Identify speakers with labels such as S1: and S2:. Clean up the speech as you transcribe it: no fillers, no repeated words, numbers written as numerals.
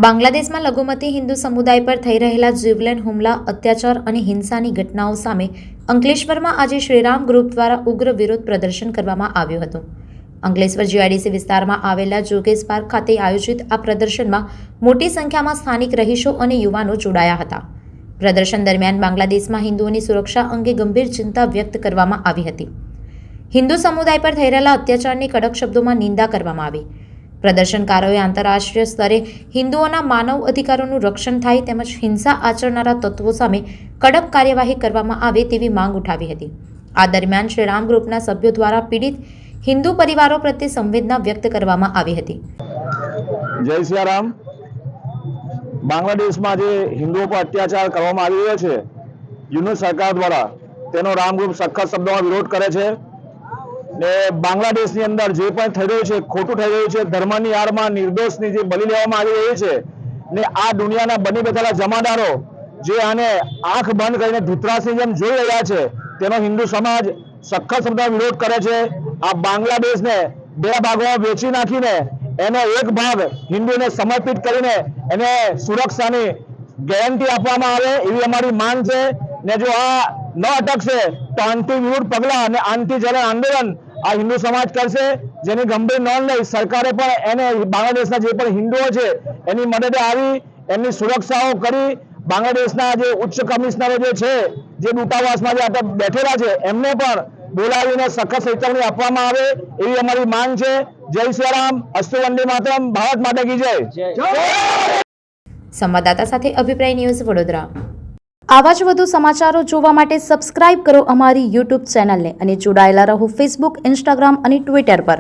S1: બાંગ્લાદેશમાં લઘુમતી હિન્દુ સમુદાય પર થઈ રહેલા જીવલેણ હુમલા, અત્યાચાર અને હિંસાની ઘટનાઓ સામે અંકલેશ્વરમાં આજે શ્રીરામ ગ્રુપ દ્વારા ઉગ્ર વિરોધ પ્રદર્શન કરવામાં આવ્યું હતું. અંકલેશ્વર જીઆઈડીસી વિસ્તારમાં આવેલા જોગેશ પાર્ક ખાતે આયોજિત આ પ્રદર્શનમાં મોટી સંખ્યામાં સ્થાનિક રહીશો અને યુવાનો જોડાયા હતા. પ્રદર્શન દરમિયાન બાંગ્લાદેશમાં હિન્દુઓની સુરક્ષા અંગે ગંભીર ચિંતા વ્યક્ત કરવામાં આવી હતી. હિન્દુ સમુદાય પર થઈ રહેલા અત્યાચારની કડક શબ્દોમાં નિંદા કરવામાં આવી. પ્રદર્શનકારોએ આંતરરાષ્ટ્રીય સ્તરે હિન્દુઓના માનવ અધિકારોનું રક્ષણ થાય તેમજ હિંસા આચરનારા તત્વો સામે કડક કાર્યવાહી કરવામાં આવે તેવી માંગ ઉઠાવી હતી. આ દરમિયાન શ્રીરામ ગ્રુપના સભ્યો દ્વારા પીડિત હિન્દુ પરિવારો પ્રત્યે સંવેદના વ્યક્ત કરવામાં આવી હતી.
S2: જય સિયારામ. બાંગ્લાદેશમાં જે હિન્દુઓ પર અત્યાચાર કરવામાં આવી રહ્યો છે, યુનિટ સરકાર દ્વારા તેનો રામ ગ્રુપ સખત શબ્દોમાં વિરોધ કરે છે. ને બાંગ્લાદેશની અંદર જે પણ થઈ રહ્યું છે, ખોટું થઈ રહ્યું છે, ધર્મની આડમાં નિર્દોષની જે બલિ લેવામાં આવી રહી છે, ને આ દુનિયાના બની બેઠેલા જમાદારો જે આને આંખ બંધ કરીને ધૂતરાસની જેમ જોઈ રહ્યા છે, તેનો હિન્દુ સમાજ સખત શબ્દોમાં વિરોધ કરે છે. આ બાંગ્લાદેશને બે ભાગોમાં વેચી નાખીને એનો એક ભાગ હિન્દુને સમર્પિત કરીને એને સુરક્ષાની ગેરંટી આપવામાં આવે એવી અમારી માંગ છે. ને જો આ ન અટકશે તો આંતરિક વિરુદ્ધ પગલાં અને આંતરિક આંદોલન આ હિન્દુ સમાજ કરશે, જેની ગંભીર નોંધ લઈ સરકારે પણ એને બાંગ્લાદેશના જે પણ હિન્દુઓ છે એની મદદે આવી એમની સુરક્ષાઓ કરી. બાંગ્લાદેશના જે ઉચ્ચ કમિશનરો જે છે, જે દૂતાવાસમાં જે આટલા બેઠેલા છે, એમને પણ બોલાવીને સખત ચેતવણી આપવામાં આવે એવી અમારી માંગ છે. જય સિયારામ. અસ્તુ વંદે માતરમ. ભારત માતા કી જય.
S1: સંવાદદાતા સાથે અભિપ્રાય ન્યૂઝ, વડોદરા. આવા જ વધુ સમાચારો જોવા માટે સબસ્ક્રાઇબ કરો અમારી યુટ્યુબ ચેનલને અને જોડાયેલા રહો ફેસબુક, ઇન્સ્ટાગ્રામ અને ટ્વિટર પર.